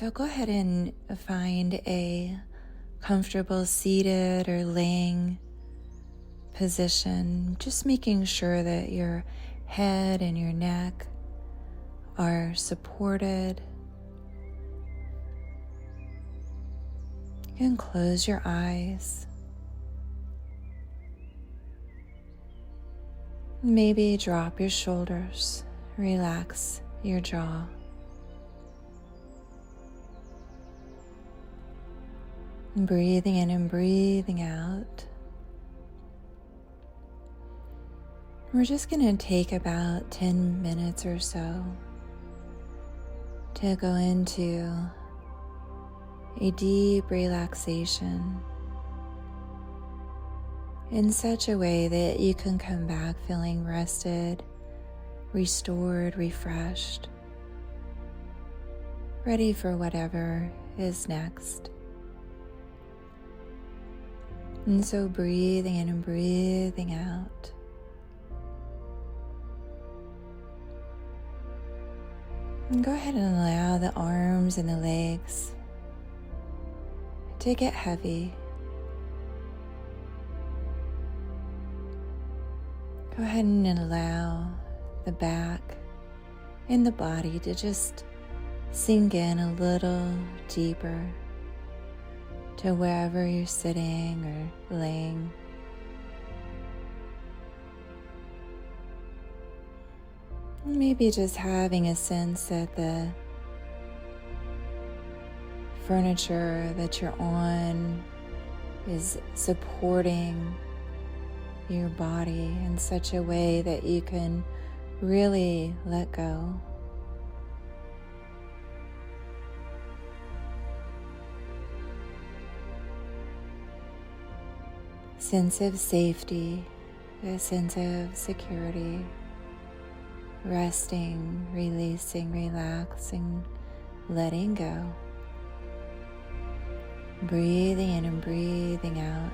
So go ahead and find a comfortable seated or laying position, just making sure that your head and your neck are supported. You can close your eyes. Maybe drop your shoulders, relax your jaw. Breathing in and breathing out. We're just going to take about 10 minutes or so to go into a deep relaxation in such a way that you can come back feeling rested, restored, refreshed, ready for whatever is next. And so breathing in and breathing out. And go ahead and allow the arms and the legs to get heavy. Go ahead and allow the back and the body to just sink in a little deeper to wherever you're sitting or laying. Maybe just having a sense that the furniture that you're on is supporting your body in such a way that you can really let go. Sense of safety, a sense of security, resting, releasing, relaxing, letting go. Breathing in and breathing out.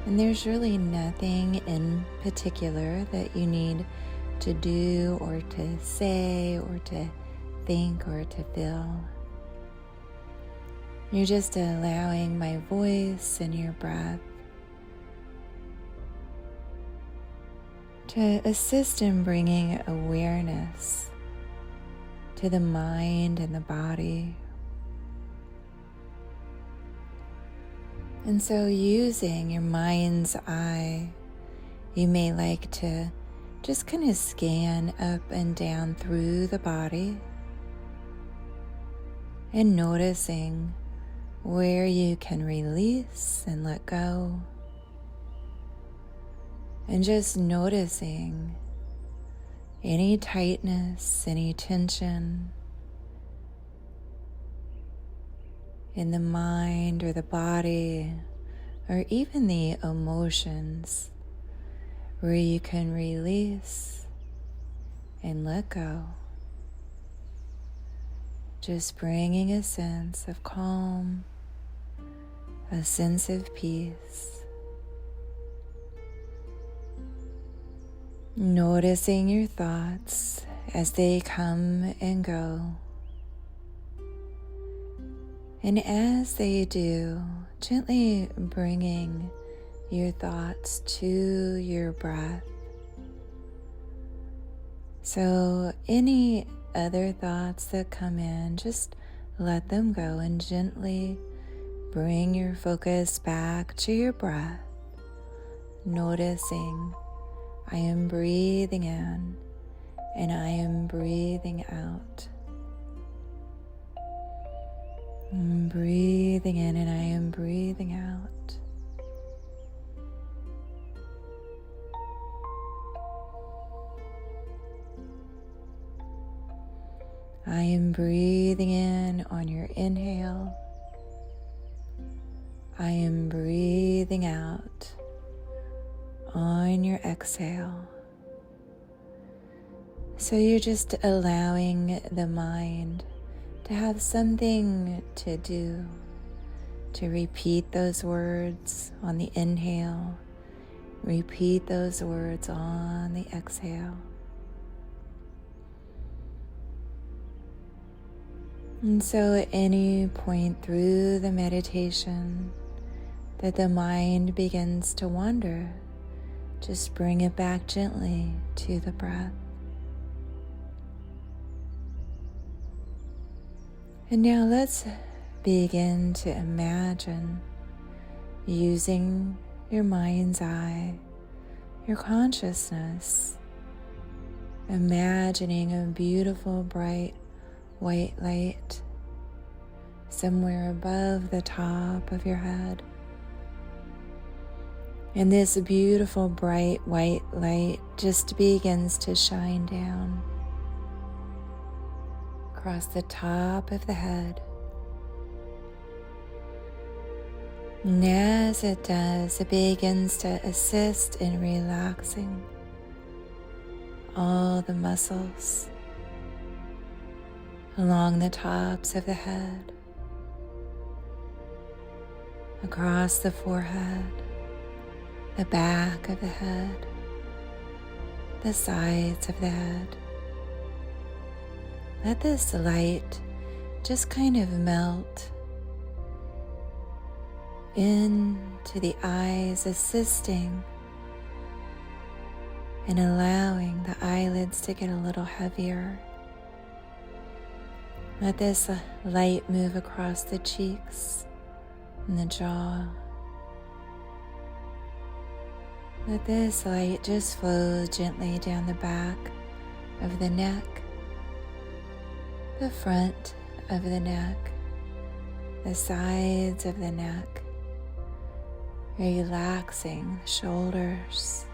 And there's really nothing in particular that you need to do or to say or to think or to feel. You're just allowing my voice and your breath to assist in bringing awareness to the mind and the body. And so using your mind's eye, you may like to just kind of scan up and down through the body and noticing where you can release and let go. And just noticing any tightness, any tension in the mind or the body, or even the emotions, where you can release and let go. Just bringing a sense of calm, a sense of peace. Noticing your thoughts as they come and go. And as they do, gently bringing your thoughts to your breath. So any other thoughts that come in, just let them go and gently bring your focus back to your breath, noticing I am breathing in and I am breathing out. I'm breathing in and I am breathing out. I am breathing in on your inhale. I am breathing out on your exhale. So you're just allowing the mind to have something to do, to repeat those words on the inhale, repeat those words on the exhale. And so at any point through the meditation that the mind begins to wander, just bring it back gently to the breath. And now let's begin to imagine using your mind's eye, your consciousness, imagining a beautiful bright white light somewhere above the top of your head. And this beautiful bright white light just begins to shine down across the top of the head. And as it does, it begins to assist in relaxing all the muscles along the tops of the head, across the forehead, the back of the head, the sides of the head. Let this light just kind of melt into the eyes, assisting and allowing the eyelids to get a little heavier. Let this light move across the cheeks and the jaw. Let this light just flow gently down the back of the neck, the front of the neck, the sides of the neck, relaxing the shoulders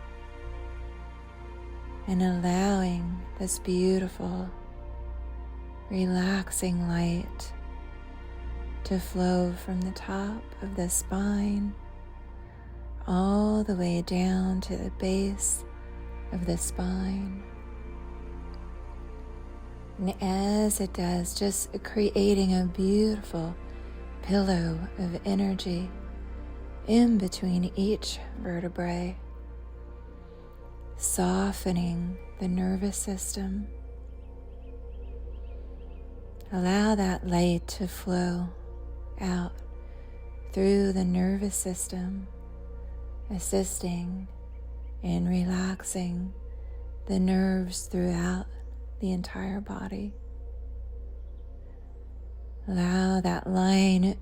and allowing this beautiful, relaxing light to flow from the top of the spine all the way down to the base of the spine. And as it does, just creating a beautiful pillow of energy in between each vertebrae, softening the nervous system. Allow that light to flow out through the nervous system, assisting in relaxing the nerves throughout the entire body. Allow that line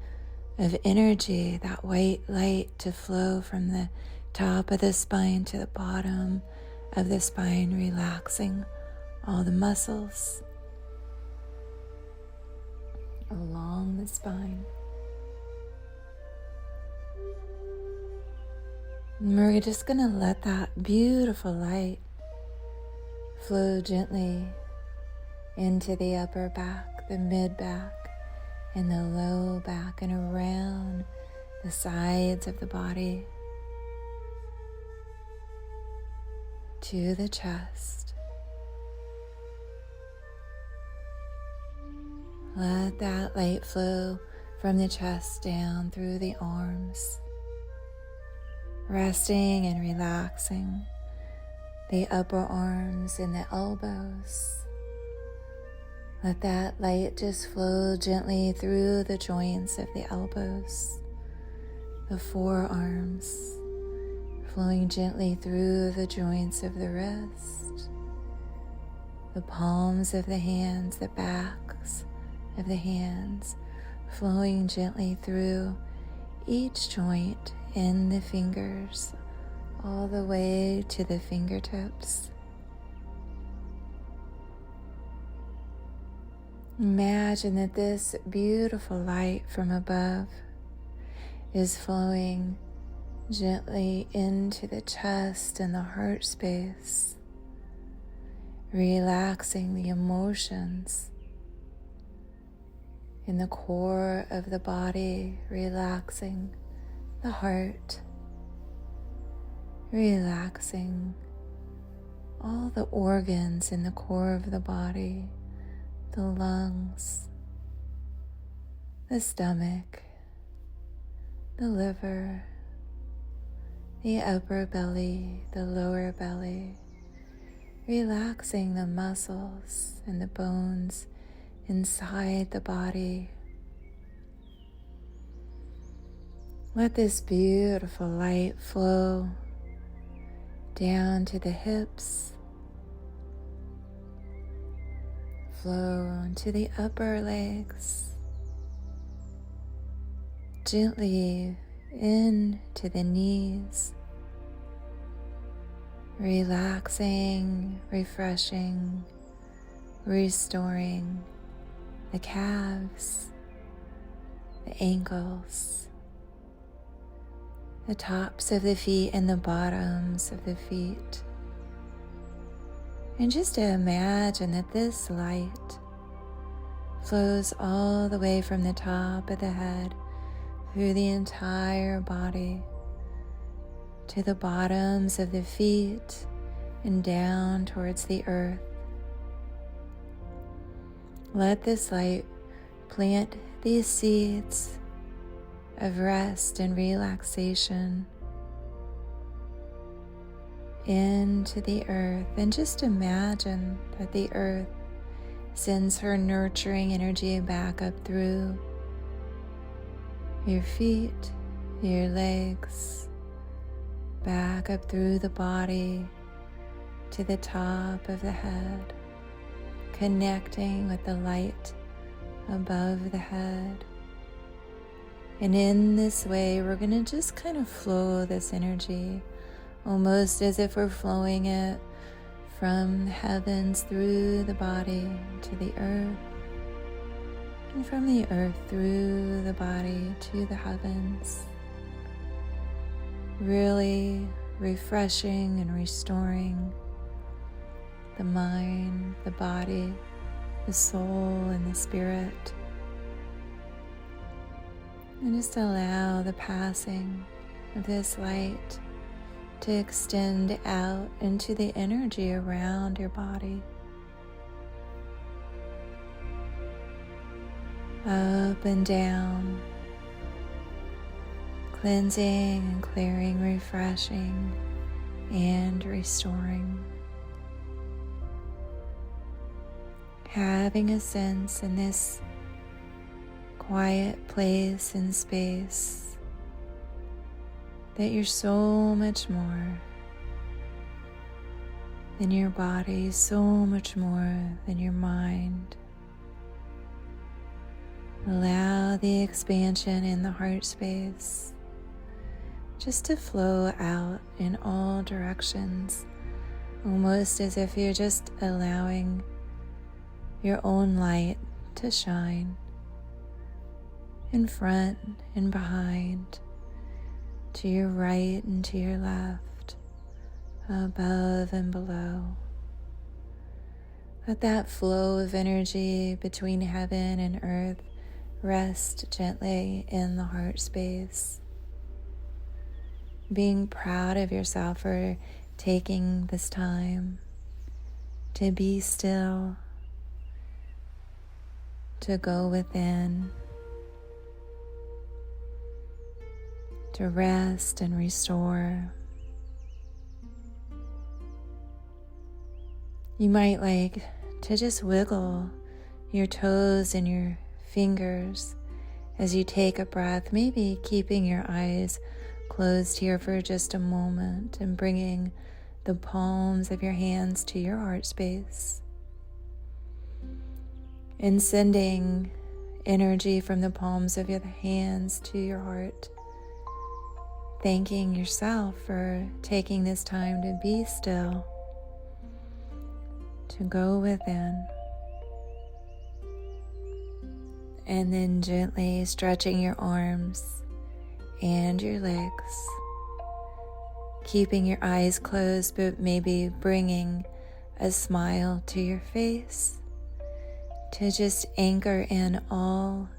of energy, that white light, to flow from the top of the spine to the bottom of the spine, relaxing all the muscles along the spine. And we're just going to let that beautiful light flow gently into the upper back, the mid back, and the low back, and around the sides of the body to the chest. Let that light flow from the chest down through the arms, resting and relaxing the upper arms and the elbows. Let that light just flow gently through the joints of the elbows, the forearms, flowing gently through the joints of the wrist, the palms of the hands, the backs of the hands, flowing gently through each joint in the fingers, all the way to the fingertips. Imagine that this beautiful light from above is flowing gently into the chest and the heart space, relaxing the emotions in the core of the body, relaxing the heart, relaxing all the organs in the core of the body, the lungs, the stomach, the liver, the upper belly, the lower belly, relaxing the muscles and the bones inside the body. Let this beautiful light flow down to the hips, flow into the upper legs, gently into the knees, relaxing, refreshing, restoring the calves, the ankles, the tops of the feet and the bottoms of the feet. And just to imagine that this light flows all the way from the top of the head through the entire body to the bottoms of the feet and down towards the earth. Let this light plant these seeds of rest and relaxation into the earth, and just imagine that the earth sends her nurturing energy back up through your feet, your legs, back up through the body to the top of the head, connecting with the light above the head. And in this way, we're going to just kind of flow this energy, almost as if we're flowing it from the heavens through the body to the earth, and from the earth through the body to the heavens. Really refreshing and restoring the mind, the body, the soul, and the spirit. And just allow the passing of this light to extend out into the energy around your body. Up and down, cleansing and clearing, refreshing and restoring. Having a sense in this quiet place and space that you're so much more than your body, so much more than your mind. Allow the expansion in the heart space just to flow out in all directions, almost as if you're just allowing your own light to shine in front and behind, to your right and to your left, above and below. Let that flow of energy between heaven and earth rest gently in the heart space. Being proud of yourself for taking this time to be still, to go within, to rest and restore. You might like to just wiggle your toes and your fingers as you take a breath, maybe keeping your eyes closed here for just a moment and bringing the palms of your hands to your heart space and sending energy from the palms of your hands to your heart, thanking yourself for taking this time to be still, to go within, and then gently stretching your arms and your legs, keeping your eyes closed, but maybe bringing a smile to your face to just anchor in all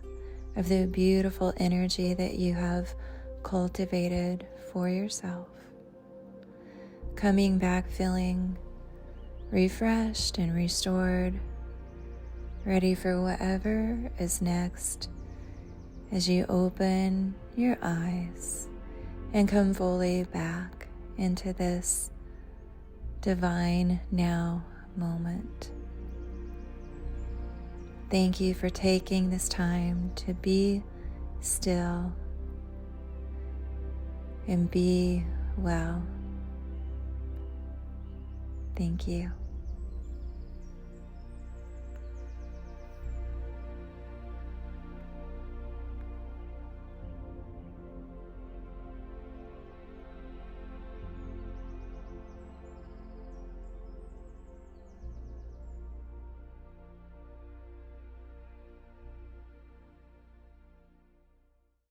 of the beautiful energy that you have cultivated for yourself. Coming back feeling refreshed and restored, ready for whatever is next as you open your eyes and come fully back into this divine now moment. Thank you for taking this time to be still and be well. Thank you.